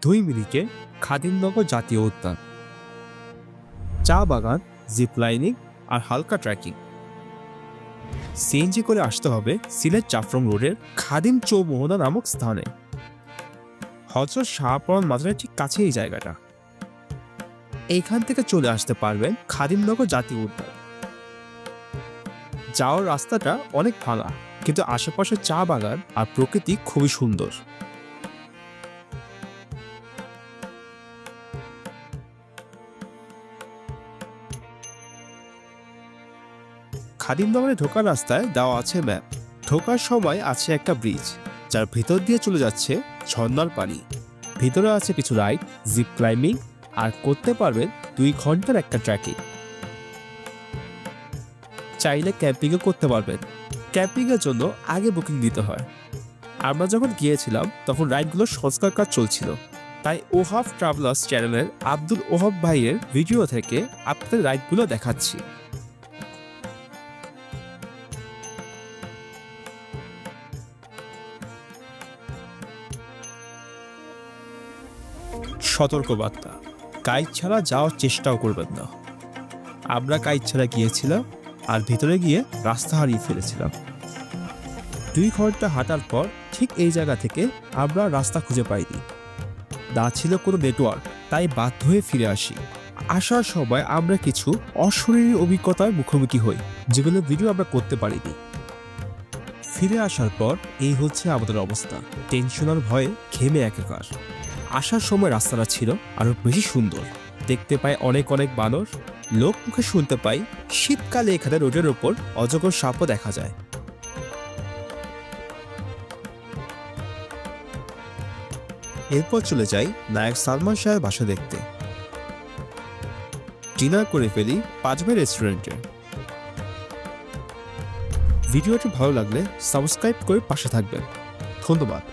2 মিনিটে খাদিমনগর জাতীয় উদ্যান। চা বাগান, জিপ লাইনিং আর হালকা ট্রেকিং। সিএনজি করে আসতে হবে সিলেট জাফলং রোডের খাদিম চৌমোহনা নামক স্থানে। হযরত শাহপরান মাজারের ঠিক কাছে এই জায়গাটা। এইখান থেকে চলে আসতে পারবেন খাদিমনগর জাতীয় উদ্যান। যাওয়ার রাস্তাটা অনেক ভাঙা, কিন্তু আশেপাশে চা বাগান আর প্রকৃতি খুবই সুন্দর। খাদিমনগরে ঢোকার রাস্তায় দেওয়া আছে ম্যাপ। ঢোকার সময় আছে একটা ব্রিজ, যার ভিতর দিয়ে চলে যাচ্ছে ঝর্ণার পানি। ভিতরে আছে কিছু রাইড, জিপ ক্লাইম্বিং আর করতে পারবেন 2 ঘন্টার একটা ট্রেকিং। চাইলে ক্যাম্পিংও করতে পারবেন। ক্যাম্পিংয়ের জন্য আগে বুকিং দিতে হয়। আমরা যখন গিয়েছিলাম তখন রাইডগুলোর সংস্কার কাজ চলছিল, তাই ওহাব ট্রাভেলার্স চ্যানেলের আব্দুল ওহাব ভাইয়ের ভিডিও থেকে আপনাদের রাইডগুলো দেখাচ্ছি। সতর্কবার্তা, গাইড ছাড়া যাওয়ার চেষ্টাও করবেন না। আমরা গাইড ছাড়া গিয়েছিলাম আর ভিতরে গিয়ে রাস্তা হারিয়ে ফেলেছিলাম। 2 ঘন্টা হাঁটার পর ঠিক এই জায়গা থেকে আমরা রাস্তা খুঁজে পাইনি। না ছিল কোনো নেটওয়ার্ক, তাই বাধ্য হয়ে ফিরে আসি। আসার সময় আমরা কিছু অশরীরী অভিজ্ঞতার মুখোমুখি হই, যেগুলো ভিডিও আমরা করতে পারিনি। ফিরে আসার পর এই হচ্ছে আমাদের অবস্থা। টেনশন আর ভয়ে ঘেমে একাকার। আসার সময় রাস্তাটা ছিল আরো বেশি সুন্দর। দেখতে পাই অনেক বানর। লোক মুখে শুনতে পাই শীতকালে এখানে রোডের ওপর অজগর সাপও দেখা যায়। এরপর চলে যাই নায়ক সালমান শাহের বাসা দেখতে। ডিনার করে ফেলি পাঁচবে রেস্টুরেন্টে। ভিডিওটি ভালো লাগলে সাবস্ক্রাইব করে পাশে থাকবেন। ধন্যবাদ।